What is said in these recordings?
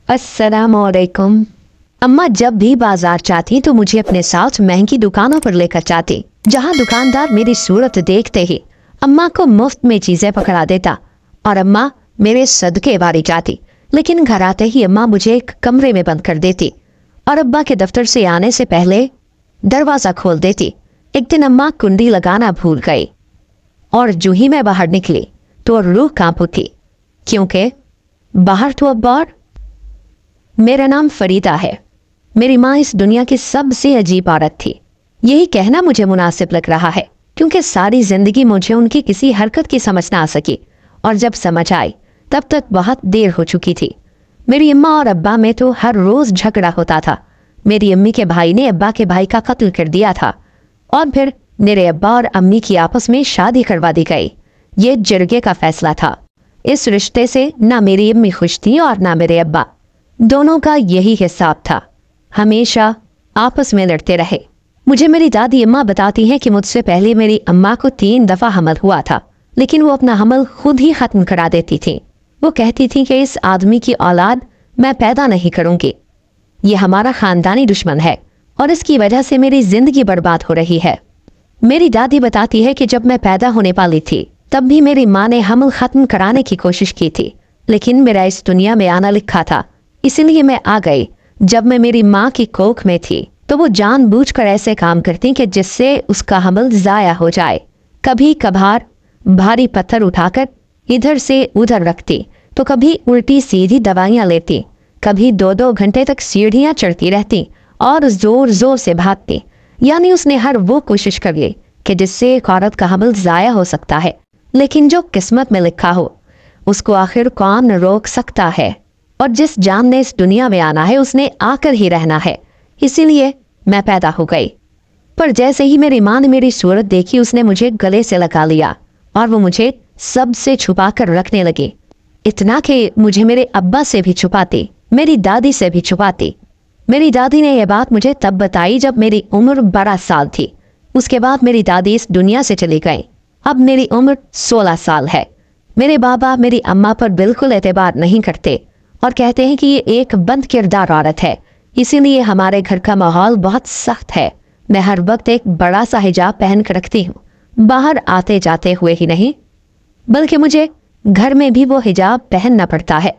अस्सलामुअलैकुम। अम्मा जब भी बाजार जाती तो मुझे अपने साथ महंगी दुकानों पर लेकर जाती, जहाँ दुकानदार मेरी सूरत देखते ही अम्मा को मुफ्त में चीजें पकड़ा देता और अम्मा मेरे सदके वारी जाती। लेकिन घर आते ही अम्मा मुझे एक कमरे में बंद कर देती और अब्बा के दफ्तर से आने से पहले दरवाजा खोल देती। एक दिन अम्मा कुंडी लगाना भूल गई और जो ही मैं बाहर निकली तो रूह कांप उठी, क्योंकि बाहर तो अब्बा और मेरा नाम फरीदा है। मेरी माँ इस दुनिया की सबसे अजीब औरत थी। यही कहना मुझे मुनासिब लग रहा है, क्योंकि सारी जिंदगी मुझे उनकी किसी हरकत की समझ ना आ सकी, और जब समझ आई तब तक बहुत देर हो चुकी थी। मेरी अम्मा और अब्बा में तो हर रोज झगड़ा होता था। मेरी अम्मी के भाई ने अब्बा के भाई का कत्ल कर दिया था और फिर मेरे अब्बा और अम्मी की आपस में शादी करवा दी गई। ये जिरगे का फैसला था। इस रिश्ते से ना मेरी अम्मी खुश थी और ना मेरे अब्बा। दोनों का यही हिसाब था, हमेशा आपस में लड़ते रहे। मुझे मेरी दादी अम्मा बताती हैं कि मुझसे पहले मेरी अम्मा को 3 दफा हमल हुआ था, लेकिन वो अपना हमल खुद ही खत्म करा देती थी। वो कहती थी कि इस आदमी की औलाद मैं पैदा नहीं करूंगी, ये हमारा खानदानी दुश्मन है और इसकी वजह से मेरी जिंदगी बर्बाद हो रही है। मेरी दादी बताती है कि जब मैं पैदा होने वाली थी तब भी मेरी माँ ने हमल खत्म कराने की कोशिश की थी, लेकिन मेरा इस दुनिया में आना लिखा था, इसलिए मैं आ गई। जब मैं मेरी माँ की कोख में थी तो वो जानबूझकर ऐसे काम करती कि जिससे उसका हमल जाया हो जाए। कभी कभार भारी पत्थर उठाकर इधर से उधर रखती तो कभी उल्टी सीधी दवाइयाँ लेती, कभी 2-2 घंटे तक सीढ़ियाँ चढ़ती रहती और जोर जोर से भागती। यानी उसने हर वो कोशिश कर ली कि जिससे एक औरत का हमल जाया हो सकता है, लेकिन जो किस्मत में लिखा हो उसको आखिर कौन रोक सकता है। और जिस जान ने इस दुनिया में आना है उसने आकर ही रहना है, इसीलिए मैं पैदा हो गई। पर जैसे ही मेरी माँ ने मेरी सूरत देखी उसने मुझे गले से लगा लिया और वो मुझे सबसे छुपा कर रखने लगी। इतना कि मुझे मेरे अब्बा से भी छुपाती, मेरी दादी से भी छुपाती। मेरी दादी ने यह बात मुझे तब बताई जब मेरी उम्र 12 साल थी। उसके बाद मेरी दादी इस दुनिया से चली गई। अब मेरी उम्र 16 साल है। मेरे बाबा मेरी अम्मा पर बिल्कुल एतबार नहीं करते और कहते हैं कि ये एक बंद किरदार औरत है, इसीलिए हमारे घर का माहौल बहुत सख्त है। मैं हर वक्त एक बड़ा सा हिजाब पहन कर रखती हूँ, बाहर आते जाते हुए ही नहीं बल्कि मुझे घर में भी वो हिजाब पहनना पड़ता है।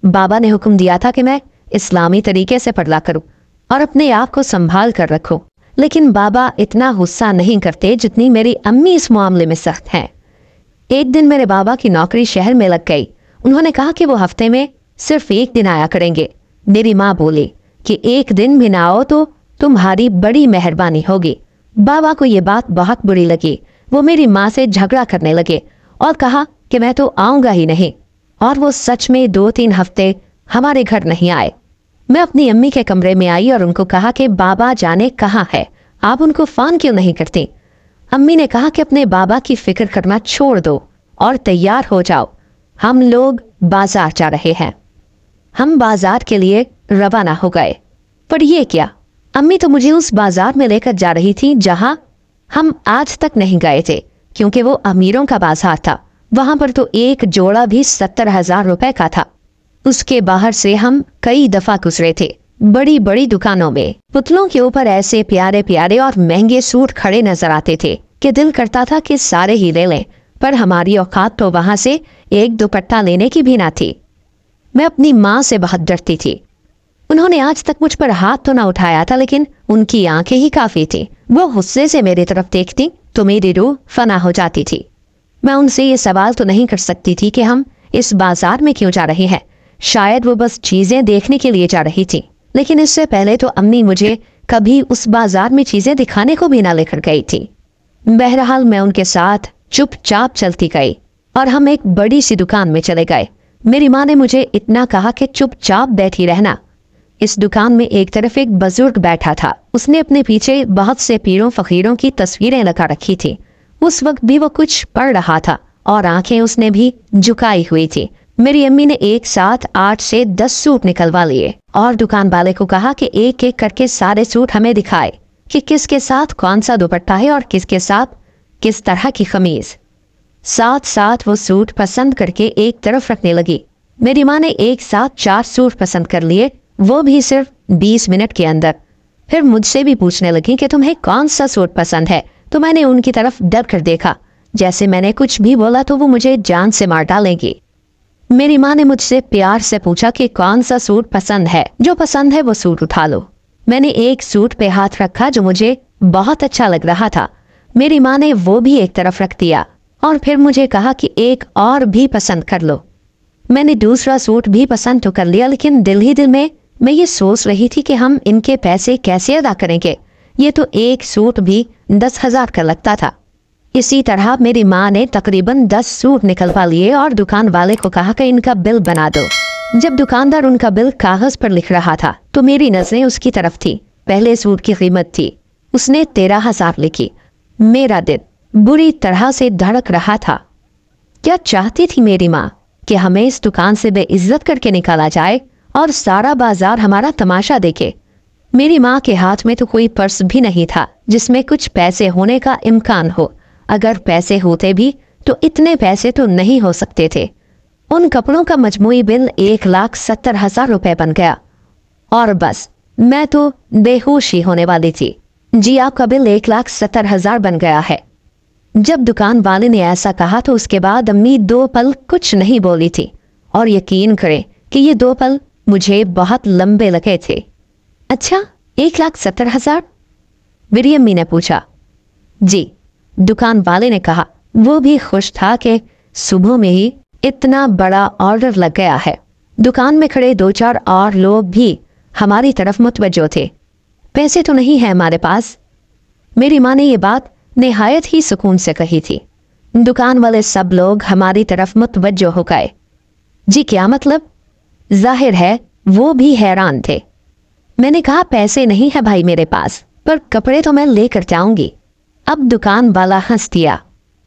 बाबा ने हुक्म दिया था कि मैं इस्लामी तरीके से पर्दा करूं और अपने आप को संभाल कर रखूं, लेकिन बाबा इतना गुस्सा नहीं करते जितनी मेरी अम्मी इस मामले में सख्त हैं। एक दिन मेरे बाबा की नौकरी शहर में लग गई। उन्होंने कहा कि वो हफ्ते में सिर्फ 1 दिन आया करेंगे। मेरी माँ बोली कि 1 दिन भी ना आओ तो तुम्हारी बड़ी मेहरबानी होगी। बाबा को ये बात बहुत बुरी लगी। वो मेरी माँ से झगड़ा करने लगे और कहा कि मैं तो आऊंगा ही नहीं, और वो सच में 2-3 हफ्ते हमारे घर नहीं आए। मैं अपनी अम्मी के कमरे में आई और उनको कहा कि बाबा जाने कहाँ है, आप उनको फोन क्यों नहीं करती। अम्मी ने कहा कि अपने बाबा की फिक्र करना छोड़ दो और तैयार हो जाओ, हम लोग बाजार जा रहे हैं। हम बाजार के लिए रवाना हो गए। पर ये क्या, अम्मी तो मुझे उस बाजार में लेकर जा रही थी जहां हम आज तक नहीं गए थे, क्योंकि वो अमीरों का बाजार था। वहां पर तो एक जोड़ा भी 70,000 रुपए का था। उसके बाहर से हम कई दफा गुजरे थे। बड़ी बड़ी दुकानों में पुतलों के ऊपर ऐसे प्यारे प्यारे और महंगे सूट खड़े नजर आते थे कि दिल करता था कि सारे ही ले लें, पर हमारी औकात तो वहां से एक दुपट्टा लेने की भी ना थी। मैं अपनी माँ से बहुत डरती थी। उन्होंने आज तक मुझ पर हाथ तो ना उठाया था, लेकिन उनकी आंखें ही काफी थी। वो गुस्से से मेरी तरफ देखती तो मेरी रूह फना हो जाती थी। मैं उनसे ये सवाल तो नहीं कर सकती थी कि हम इस बाजार में क्यों जा रहे हैं। शायद वो बस चीजें देखने के लिए जा रही थी, लेकिन इससे पहले तो अम्मी मुझे कभी उस बाजार में चीजें दिखाने को भी ना लेकर गई थी। बहरहाल मैं उनके साथ चुपचाप चलती गई और हम एक बड़ी सी दुकान में चले गए। मेरी माँ ने मुझे इतना कहा कि चुपचाप बैठी रहना। इस दुकान में एक तरफ एक बुजुर्ग बैठा था। उसने अपने पीछे बहुत से पीरों फकीरों की तस्वीरें लगा रखी थी। उस वक्त भी वो कुछ पढ़ रहा था और आंखें उसने भी झुकाई हुई थी। मेरी अम्मी ने एक साथ 8 से 10 सूट निकलवा लिए और दुकान वाले को कहा कि एक एक करके सारे सूट हमें दिखाए कि किसके साथ कौन सा दुपट्टा है और किसके साथ किस तरह की खमीज। साथ साथ वो सूट पसंद करके एक तरफ रखने लगी। मेरी माँ ने एक साथ 4 सूट पसंद कर लिए, वो भी सिर्फ 20 मिनट के अंदर। फिर मुझसे भी पूछने लगी कि तुम्हें कौन सा सूट पसंद है। तो मैंने उनकी तरफ डर कर देखा, जैसे मैंने कुछ भी बोला तो वो मुझे जान से मार डालेंगी। मेरी माँ ने मुझसे प्यार से पूछा कि कौन सा सूट पसंद है, जो पसंद है वो सूट उठा लो। मैंने एक सूट पे हाथ रखा जो मुझे बहुत अच्छा लग रहा था। मेरी माँ ने वो भी एक तरफ रख दिया और फिर मुझे कहा कि एक और भी पसंद कर लो। मैंने दूसरा सूट भी पसंद तो कर लिया, लेकिन दिल ही दिल में मैं ये सोच रही थी कि हम इनके पैसे कैसे अदा करेंगे। ये तो एक सूट भी 10,000 का लगता था। इसी तरह मेरी माँ ने तकरीबन 10 सूट निकलवा लिए और दुकान वाले को कहा कि इनका बिल बना दो। जब दुकानदार उनका बिल कागज पर लिख रहा था तो मेरी नजरें उसकी तरफ थी। पहले सूट की कीमत थी, उसने 13,000 लिखी। मेरा दिल बुरी तरह से धड़क रहा था। क्या चाहती थी मेरी माँ कि हमें इस दुकान से बेइज्जत करके निकाला जाए और सारा बाजार हमारा तमाशा देखे। मेरी माँ के हाथ में तो कोई पर्स भी नहीं था जिसमें कुछ पैसे होने का इम्कान हो। अगर पैसे होते भी तो इतने पैसे तो नहीं हो सकते थे। उन कपड़ों का मजमूई बिल 1,70,000 रुपए बन गया और बस मैं तो बेहोश ही होने वाली थी। जी आपका बिल 1,70,000 बन गया है। जब दुकान वाले ने ऐसा कहा तो उसके बाद अम्मी 2 पल कुछ नहीं बोली थी और यकीन करें कि ये 2 पल मुझे बहुत लंबे लगे थे। अच्छा 1,70,000? मेरी अम्मी ने पूछा। जी, दुकान वाले ने कहा। वो भी खुश था कि सुबह में ही इतना बड़ा ऑर्डर लग गया है। दुकान में खड़े 2-4 और लोग भी हमारी तरफ मुतवज्जो थे। पैसे तो नहीं है हमारे पास। मेरी माँ ने ये बात निहायत ही सुकून से कही थी। दुकान वाले सब लोग हमारी तरफ मुतवज्जो हो गए। जी क्या मतलब? जाहिर है वो भी हैरान थे। मैंने कहा पैसे नहीं है भाई मेरे पास, पर कपड़े तो मैं लेकर जाऊंगी। अब दुकान वाला हंस दिया।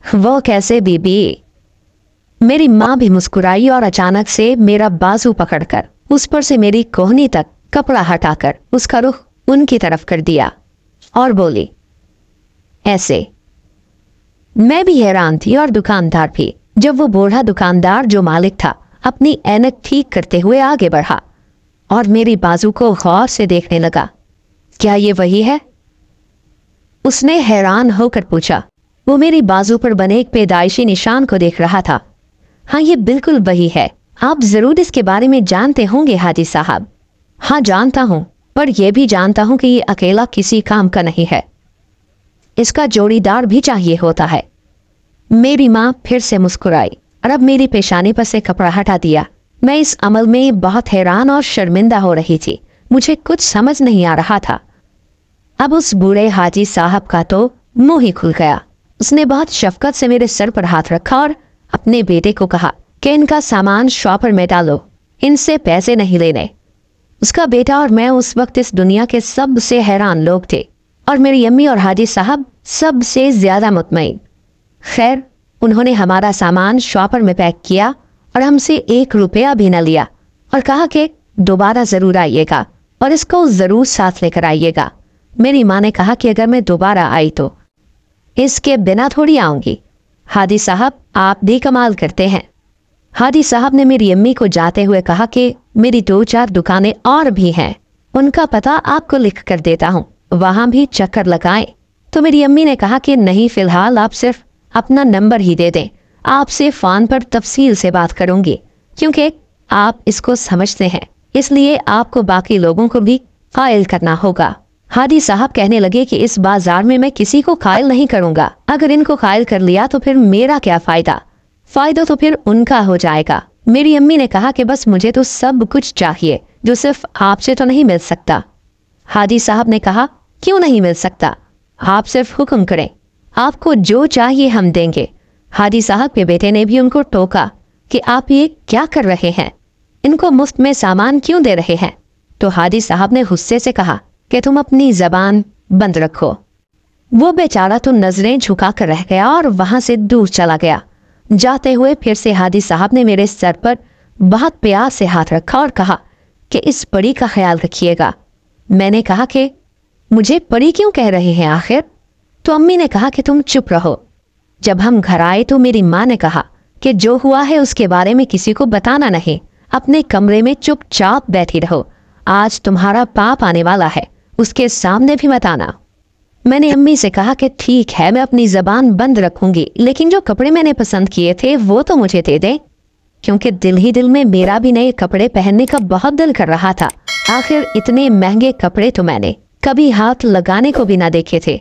वो कैसे बीबी? मेरी माँ भी मुस्कुराई और अचानक से मेरा बाजू पकड़कर उस पर से मेरी कोहनी तक कपड़ा हटाकर उसका रुख उनकी तरफ कर दिया और बोली ऐसे। मैं भी हैरान थी और दुकानदार भी। जब वो बूढ़ा दुकानदार जो मालिक था अपनी ऐनक ठीक करते हुए आगे बढ़ा और मेरी बाजू को गौर से देखने लगा। क्या ये वही है? उसने हैरान होकर पूछा। वो मेरी बाजू पर बने एक पैदाइशी निशान को देख रहा था। हाँ ये बिल्कुल वही है। आप जरूर इसके बारे में जानते होंगे हाजी साहब। हाँ जानता हूँ, पर यह भी जानता हूँ कि ये अकेला किसी काम का नहीं है। इसका जोड़ीदार भी चाहिए होता है। मेरी माँ फिर से मुस्कुराई और अब मेरी पेशानी पर से कपड़ा हटा दिया। मैं इस अमल में बहुत हैरान और शर्मिंदा हो रही थी। मुझे कुछ समझ नहीं आ रहा था। अब उस बूढ़े हाजी साहब का तो मुंह ही खुल गया। उसने बहुत शफकत से मेरे सर पर हाथ रखा और अपने बेटे को कहा कि इनका सामान शॉपर में डालो, इनसे पैसे नहीं लेने। उसका बेटा और मैं उस वक्त इस दुनिया के सबसे हैरान लोग थे और मेरी अम्मी और हाजी साहब सबसे ज्यादा मुतमईन। खैर उन्होंने हमारा सामान शॉपर में पैक किया और हमसे 1 रुपया भी न लिया और कहा कि दोबारा जरूर आइएगा और इसको जरूर साथ लेकर आइएगा। मेरी माँ ने कहा कि अगर मैं दोबारा आई तो इसके बिना थोड़ी आऊंगी। हादी साहब आप भी कमाल करते हैं। हादी साहब ने मेरी अम्मी को जाते हुए कहा कि मेरी 2-4 दुकानें और भी हैं, उनका पता आपको लिख कर देता हूँ, वहां भी चक्कर लगाएं। तो मेरी अम्मी ने कहा कि नहीं, फिलहाल आप सिर्फ अपना नंबर ही दे दें, आपसे फोन पर तफसील से बात करूंगी, क्योंकि आप इसको समझते हैं, इसलिए आपको बाकी लोगों को भी कायल करना होगा। हादी साहब कहने लगे कि इस बाजार में मैं किसी को कायल नहीं करूंगा। अगर इनको कायल कर लिया तो फिर मेरा क्या फायदा? फायदा तो फिर उनका हो जाएगा। मेरी अम्मी ने कहा कि बस मुझे तो सब कुछ चाहिए जो सिर्फ आपसे तो नहीं मिल सकता। हादी साहब ने कहा क्यों नहीं मिल सकता? आप सिर्फ हुक्म करें, आपको जो चाहिए हम देंगे। हादी साहब के बेटे ने भी उनको टोका कि आप ये क्या कर रहे हैं, इनको मुफ्त में सामान क्यों दे रहे हैं? तो हादी साहब ने गुस्से से कहा कि तुम अपनी जबान बंद रखो। वो बेचारा तो नजरें झुका कर रह गया और वहां से दूर चला गया। जाते हुए फिर से हादी साहब ने मेरे सर पर बहुत प्यार से हाथ रखा और कहा कि इस परी का ख्याल रखिएगा। मैंने कहा कि मुझे परी क्यों कह रहे हैं आखिर? तो अम्मी ने कहा कि तुम चुप रहो। जब हम घर आए तो मेरी माँ ने कहा कि जो हुआ है उसके बारे में किसी को बताना नहीं, अपने कमरे में चुपचाप बैठी रहो। आज तुम्हारा बाप आने वाला है, उसके सामने भी मत आना। मैंने अम्मी से कहा कि ठीक है, मैं अपनी जबान बंद रखूंगी, लेकिन जो कपड़े मैंने पसंद किए थे वो तो मुझे दे दे, क्योंकि दिल ही दिल में मेरा भी नए कपड़े पहनने का बहुत दिल कर रहा था। आखिर इतने महंगे कपड़े तो मैंने कभी हाथ लगाने को भी ना देखे थे।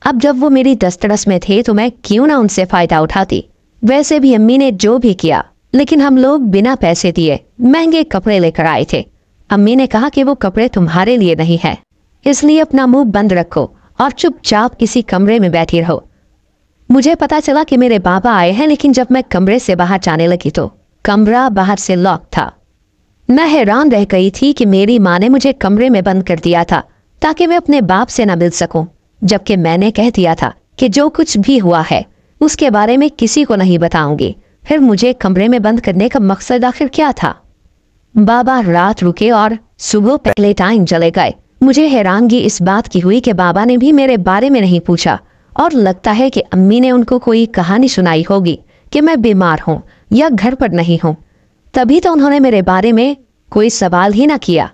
अब जब वो मेरी दस्तरस में थे तो मैं क्यों ना उनसे फायदा उठाती। वैसे भी अम्मी ने जो भी किया, लेकिन हम लोग बिना पैसे दिए महंगे कपड़े लेकर आए थे। अम्मी ने कहा कि वो कपड़े तुम्हारे लिए नहीं है, इसलिए अपना मुंह बंद रखो और चुपचाप किसी कमरे में बैठी रहो। मुझे पता चला कि मेरे बाबा आए हैं, लेकिन जब मैं कमरे से बाहर जाने लगी तो कमरा बाहर से लॉक था। मैं हैरान रह गई थी कि मेरी माँ ने मुझे कमरे में बंद कर दिया था ताकि मैं अपने बाप से न मिल सकूं, जबकि मैंने कह दिया था कि जो कुछ भी हुआ है उसके बारे में किसी को नहीं बताऊंगी। फिर मुझे कमरे में बंद करने का मकसद आखिर क्या था? बाबा रात रुके और सुबह पहले टाइम चले गए। मुझे हैरानगी इस बात की हुई कि बाबा ने भी मेरे बारे में नहीं पूछा, और लगता है कि अम्मी ने उनको कोई कहानी सुनाई होगी कि मैं बीमार हूँ या घर पर नहीं हूँ, तभी तो उन्होंने मेरे बारे में कोई सवाल ही ना किया।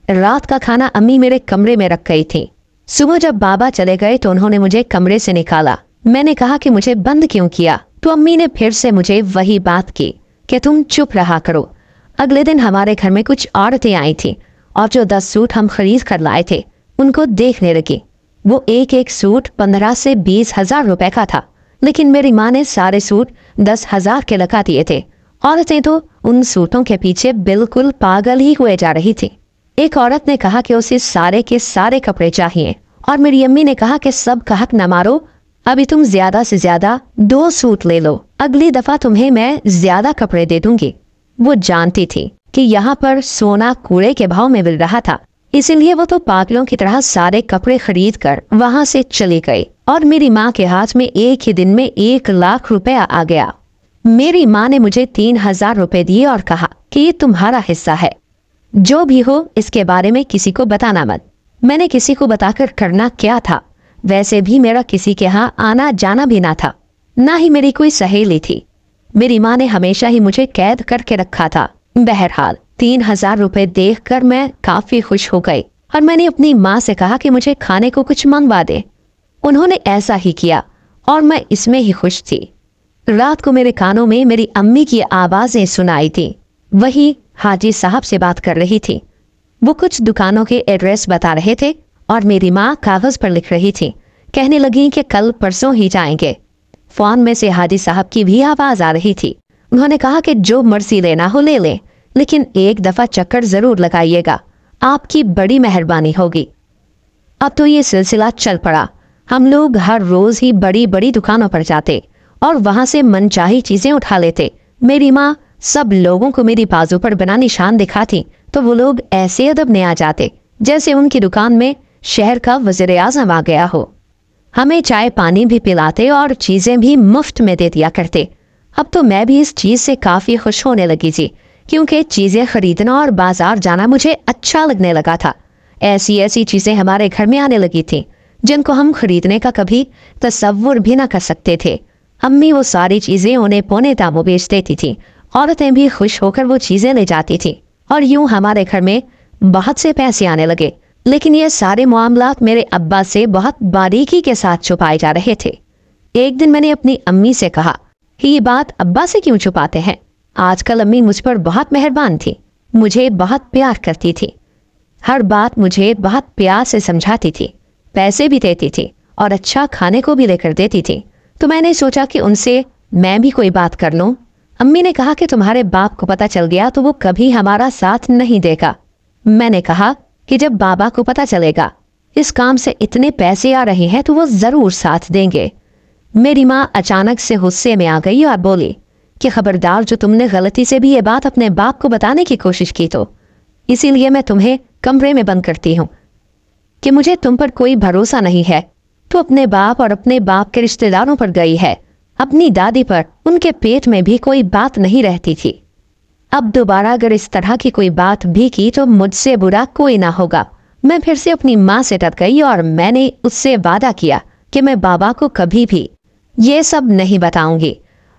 रात का खाना अम्मी मेरे कमरे में रख गई थी। सुबह जब बाबा चले गए तो उन्होंने मुझे कमरे से निकाला। मैंने कहा कि मुझे बंद क्यों किया, तो अम्मी ने फिर से मुझे वही बात की कि तुम चुप रहा करो। अगले दिन हमारे घर में कुछ औरतें आई थी और जो 10 सूट हम खरीद कर लाए थे उनको देखने लगी। वो एक एक सूट 15 से 20 हजार रुपए का था, लेकिन मेरी माँ ने सारे सूट 10,000 के लगा दिए थे। औरतें तो उन सूटों के पीछे बिल्कुल पागल ही हुए जा रही थी। एक औरत ने कहा कि उसे सारे के सारे कपड़े चाहिए, और मेरी अम्मी ने कहा कि सब का हक न मारो, अभी तुम ज्यादा से ज्यादा 2 सूट ले लो, अगली दफा तुम्हें मैं ज्यादा कपड़े दे दूंगी। वो जानती थी कि यहाँ पर सोना कूड़े के भाव में मिल रहा था, इसीलिए वो तो पागलों की तरह सारे कपड़े खरीद कर वहां से चली गई, और मेरी माँ के हाथ में एक ही दिन में 1 लाख रुपया आ गया। मेरी माँ ने मुझे 3,000 रुपए दिए और कहा कि ये तुम्हारा हिस्सा है, जो भी हो इसके बारे में किसी को बताना मत। मैंने किसी को बताकर करना क्या था? वैसे भी मेरा किसी के यहाँ आना जाना भी ना था, ना ही मेरी कोई सहेली थी। मेरी माँ ने हमेशा ही मुझे कैद करके रखा था। बहरहाल 3,000 रुपए देखकर मैं काफी खुश हो गई, और मैंने अपनी माँ से कहा कि मुझे खाने को कुछ मंगवा दे। उन्होंने ऐसा ही किया और मैं इसमें ही खुश थी। रात को मेरे कानों में मेरी अम्मी की आवाजें सुनाई थी। वही हाजी साहब से बात कर रही थी। वो कुछ दुकानों के एड्रेस बता रहे थे और मेरी माँ कागज पर लिख रही थी। कहने लगी कि कल परसों ही जाएंगे। फोन में से हाजी साहब की भी आवाज आ रही थी। उन्होंने कहा कि जो मर्जी लेना हो ले ले, लेकिन एक दफा चक्कर जरूर लगाइएगा, आपकी बड़ी मेहरबानी होगी। अब तो ये सिलसिला चल पड़ा। हम लोग हर रोज ही बड़ी बड़ी दुकानों पर जाते और वहां से मनचाही चीजें उठा लेते। मेरी माँ सब लोगों को मेरी बाजू पर बना निशान दिखाती तो वो लोग ऐसे अदब में आ जाते जैसे उनकी दुकान में शहर का वज़ीर आज़म आ गया हो। हमें चाय पानी भी पिलाते और चीजें भी मुफ्त में दे दिया करते। अब तो मैं भी इस चीज से काफी खुश होने लगी थी, क्योंकि चीजें खरीदना और बाजार जाना मुझे अच्छा लगने लगा था। ऐसी ऐसी चीजें हमारे घर में आने लगी थी जिनको हम खरीदने का कभी तसव्वुर भी ना कर सकते थे। अम्मी वो सारी चीजें उन्हें पौने दामों बेच देती थी। औरतें भी खुश होकर वो चीजें ले जाती थी और यूं हमारे घर में बहुत से पैसे आने लगे। लेकिन ये सारे मामलात मेरे अब्बा से बहुत बारीकी के साथ छुपाए जा रहे थे। एक दिन मैंने अपनी अम्मी से कहा कि ये बात अब्बा से क्यों छुपाते हैं? आजकल अम्मी मुझ पर बहुत मेहरबान थी, मुझे बहुत प्यार करती थी, हर बात मुझे बहुत प्यार से समझाती थी, पैसे भी देती थी और अच्छा खाने को भी लेकर देती थी। तो मैंने सोचा कि उनसे मैं भी कोई बात कर लूं। अम्मी ने कहा कि तुम्हारे बाप को पता चल गया तो वो कभी हमारा साथ नहीं देगा। मैंने कहा कि जब बाबा को पता चलेगा इस काम से इतने पैसे आ रहे हैं तो वो जरूर साथ देंगे। मेरी माँ अचानक से गुस्से में आ गई और बोली कि खबरदार, जो तुमने गलती से भी ये बात अपने बाप को बताने की कोशिश की तो इसीलिए मैं तुम्हें कमरे में बंद करती हूँ कि मुझे तुम पर कोई भरोसा नहीं है। तो अपने बाप और अपने बाप के रिश्तेदारों पर गई है, अपनी दादी पर, उनके पेट में भी कोई बात नहीं रहती थी। अब दोबारा अगर इस तरह की कोई बात भी की तो मुझसे बुरा कोई ना होगा। मैं फिर से अपनी माँ से डर गई और मैंने उससे वादा किया कि मैं बाबा को कभी भी ये सब नहीं बताऊंगी।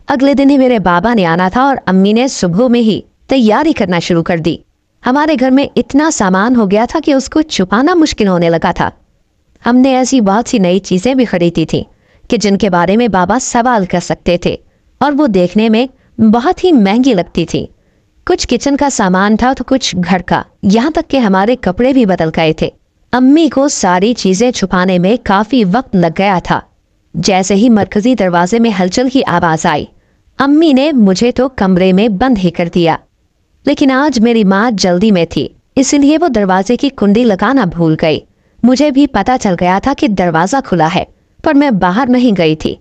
अगले दिन ही मेरे बाबा ने आना था और अम्मी ने सुबह में ही तैयारी करना शुरू कर दी। हमारे घर में इतना सामान हो गया था कि उसको छुपाना मुश्किल होने लगा था। हमने ऐसी बहुत सी नई चीजें भी खरीदी थी कि जिनके बारे में बाबा सवाल कर सकते थे और वो देखने में बहुत ही महंगी लगती थी। कुछ किचन का सामान था तो कुछ घर का, यहाँ तक कि हमारे कपड़े भी बदल गए थे। अम्मी को सारी चीजें छुपाने में काफी वक्त लग गया था। जैसे ही मरकजी दरवाजे में हलचल की आवाज आई, अम्मी ने मुझे तो कमरे में बंद ही कर दिया। लेकिन आज मेरी माँ जल्दी में थी, इसलिए वो दरवाजे की कुंडी लगाना भूल गई। मुझे भी पता चल गया था कि दरवाजा खुला है, पर मैं बाहर नहीं गई थी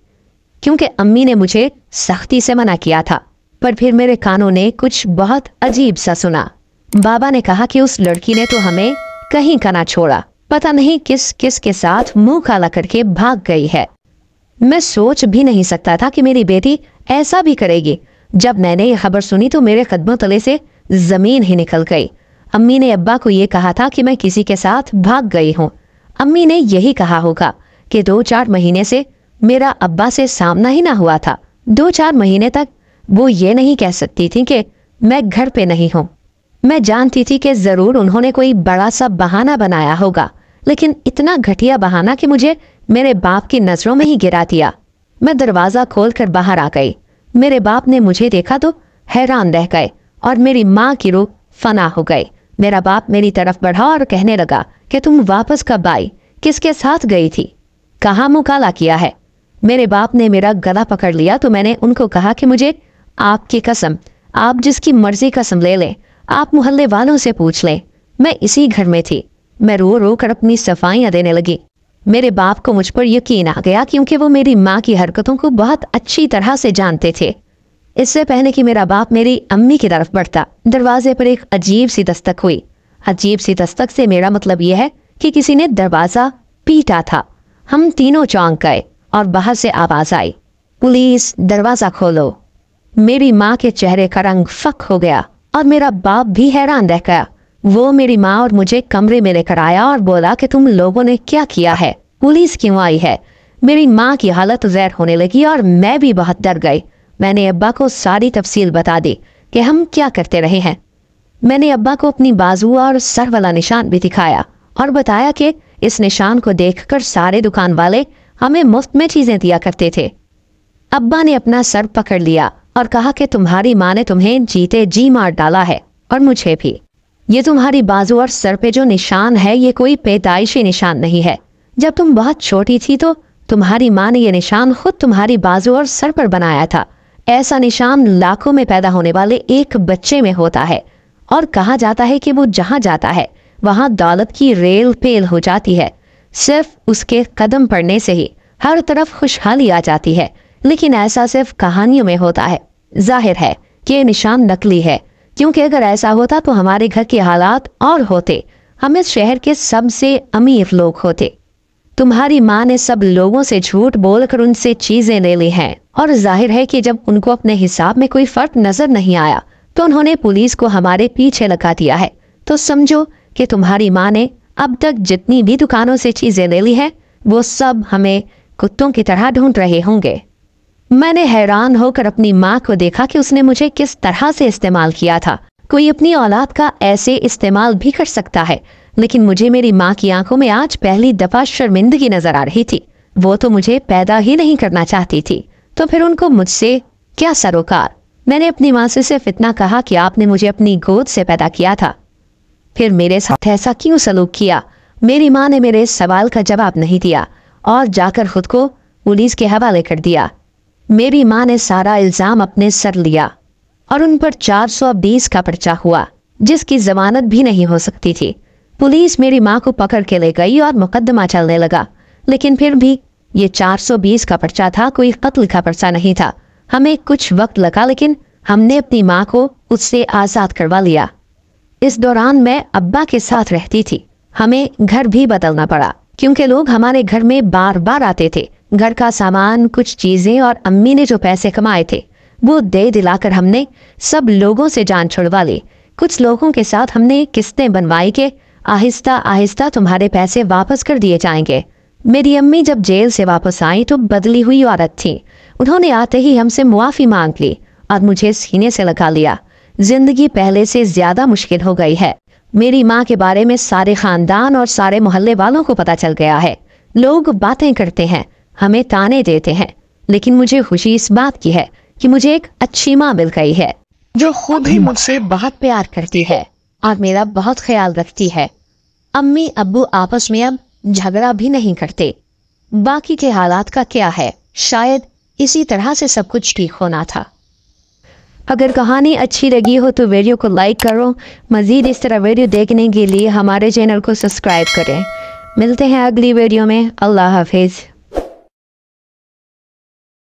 क्योंकि अम्मी ने मुझे सख्ती से मना किया था। पर फिर मेरे कानों ने कुछ बहुत अजीब सा सुना। बाबा ने कहा कि उस लड़की ने तो हमें कहीं का ना छोड़ा, पता नहीं किस किस के साथ मुंह काला करके भाग गई है। मैं सोच भी नहीं सकता था कि मेरी बेटी ऐसा भी करेगी। जब मैंने ये खबर सुनी तो मेरे कदमों तले से जमीन ही निकल गई। अम्मी ने अब्बा को ये कहा था कि मैं किसी के साथ भाग गई हूँ। अम्मी ने यही कहा होगा कि 2-4 महीने से मेरा अब्बा से सामना ही ना हुआ था। 2-4 महीने तक वो ये नहीं कह सकती थी कि मैं घर पे नहीं हूँ। मैं जानती थी कि जरूर उन्होंने कोई बड़ा सा बहाना बनाया होगा, लेकिन इतना घटिया बहाना कि मुझे मेरे बाप की नजरों में ही गिरा दिया। मैं दरवाजा खोलकर बाहर आ गई। मेरे बाप ने मुझे देखा तो हैरान रह गए और मेरी माँ की रूह फना हो गई। मेरा बाप मेरी तरफ बढ़ा और कहने लगा कि तुम वापस कब आई, किसके साथ गई थी, कहाँ मुँह काला किया है। मेरे बाप ने मेरा गला पकड़ लिया तो मैंने उनको कहा कि मुझे आपकी कसम, आप जिसकी मर्जी कसम ले लें, आप मोहल्ले वालों से पूछ लें, मैं इसी घर में थी। मैं रो रो कर अपनी सफाइयाँ देने लगी। मेरे बाप को मुझ पर यकीन आ गया क्योंकि वो मेरी माँ की हरकतों को बहुत अच्छी तरह से जानते थे। इससे पहले कि मेरा बाप मेरी अम्मी की तरफ बढ़ता, दरवाजे पर एक अजीब सी दस्तक हुई। अजीब सी दस्तक से मेरा मतलब यह है कि किसी ने दरवाजा पीटा था। हम तीनों चौंक गए और बाहर से आवाज आई, पुलिस, दरवाजा खोलो। मेरी माँ के चेहरे का रंग फक हो गया और मेरा बाप भी हैरान रह गया। वो मेरी माँ और मुझे कमरे में लेकर आया और बोला कि तुम लोगों ने क्या किया है, पुलिस क्यों आई है। मेरी माँ की हालत ज़हर होने लगी और मैं भी बहुत डर गई। मैंने अब्बा को सारी तफसील बता दी कि हम क्या करते रहे हैं। मैंने अब्बा को अपनी बाजू और सर वाला निशान भी दिखाया और बताया कि इस निशान को देखकर सारे दुकान वाले हमें मुफ्त में चीजें दिया करते थे। अब्बा ने अपना सर पकड़ लिया और कहा कि तुम्हारी माँ ने तुम्हें जीते जी मार डाला है और मुझे भी। ये तुम्हारी बाजू और सर पे जो निशान है ये कोई पैदाइशी निशान नहीं है। जब तुम बहुत छोटी थी तो तुम्हारी माँ ने ये निशान खुद तुम्हारी बाजू और सर पर बनाया था। ऐसा निशान लाखों में पैदा होने वाले एक बच्चे में होता है और कहा जाता है कि वो जहाँ जाता है वहाँ दौलत की रेल पेल हो जाती है। सिर्फ उसके कदम पड़ने से ही हर तरफ खुशहाली आ जाती है। लेकिन ऐसा सिर्फ कहानियों में होता है। जाहिर है कि ये निशान नकली है, क्योंकि अगर ऐसा होता तो हमारे घर के हालात और होते, हम इस शहर के सबसे अमीर लोग होते। तुम्हारी माँ ने सब लोगों से झूठ बोलकर उनसे चीजें ले ली हैं और जाहिर है कि जब उनको अपने हिसाब में कोई फर्क नजर नहीं आया तो उन्होंने पुलिस को हमारे पीछे लगा दिया है। तो समझो कि तुम्हारी माँ ने अब तक जितनी भी दुकानों से चीजें ले ली है वो सब हमें कुत्तों की तरह ढूंढ रहे होंगे। मैंने हैरान होकर अपनी माँ को देखा कि उसने मुझे किस तरह से इस्तेमाल किया था। कोई अपनी औलाद का ऐसे इस्तेमाल भी कर सकता है, लेकिन मुझे मेरी माँ की आंखों में आज पहली दफा शर्मिंदगी नजर आ रही थी। वो तो मुझे पैदा ही नहीं करना चाहती थी, तो फिर उनको मुझसे क्या सरोकार। मैंने अपनी माँ से सिर्फ इतना कहा कि आपने मुझे अपनी गोद से पैदा किया था, फिर मेरे साथ ऐसा क्यों सलूक किया। मेरी माँ ने मेरे इस सवाल का जवाब नहीं दिया और जाकर खुद को पुलिस के हवाले कर दिया। मेरी माँ ने सारा इल्जाम अपने सर लिया और उन पर 420 का पर्चा हुआ, जिसकी जमानत भी नहीं हो सकती थी। पुलिस मेरी माँ को पकड़ के ले गई और मुकदमा चलने लगा, लेकिन फिर भी ये 420 का पर्चा था, कोई कत्ल का पर्चा नहीं था। हमें कुछ वक्त लगा, लेकिन हमने अपनी माँ को उससे आज़ाद करवा लिया। इस दौरान मैं अब्बा के साथ रहती थी। हमें घर भी बदलना पड़ा क्योंकि लोग हमारे घर में बार बार आते थे। घर का सामान, कुछ चीजें और अम्मी ने जो पैसे कमाए थे वो दे दिलाकर हमने सब लोगों से जान छुड़वा ली। कुछ लोगों के साथ हमने किस्तें बनवाई के आहिस्ता आहिस्ता तुम्हारे पैसे वापस कर दिए जाएंगे। मेरी अम्मी जब जेल से वापस आई तो बदली हुई औरत थी। उन्होंने आते ही हमसे मुआफ़ी मांग ली और मुझे सीने से लगा लिया जिंदगी पहले से ज्यादा मुश्किल हो गई है। मेरी माँ के बारे में सारे खानदान और सारे मोहल्ले वालों को पता चल गया है। लोग बातें करते हैं, हमें ताने देते हैं, लेकिन मुझे खुशी इस बात की है कि मुझे एक अच्छी माँ मिल गई है जो खुद ही मुझसे बहुत प्यार करती है और मेरा बहुत ख्याल रखती है। अम्मी अब्बू आपस में अब झगड़ा भी नहीं करते। बाकी के हालात का क्या है, शायद इसी तरह से सब कुछ ठीक होना था। अगर कहानी अच्छी लगी हो तो वीडियो को लाइक करो। मज़ीद इस तरह वीडियो देखने के लिए हमारे चैनल को सब्सक्राइब करें। मिलते हैं अगली वीडियो में। अल्लाह हाफिज़।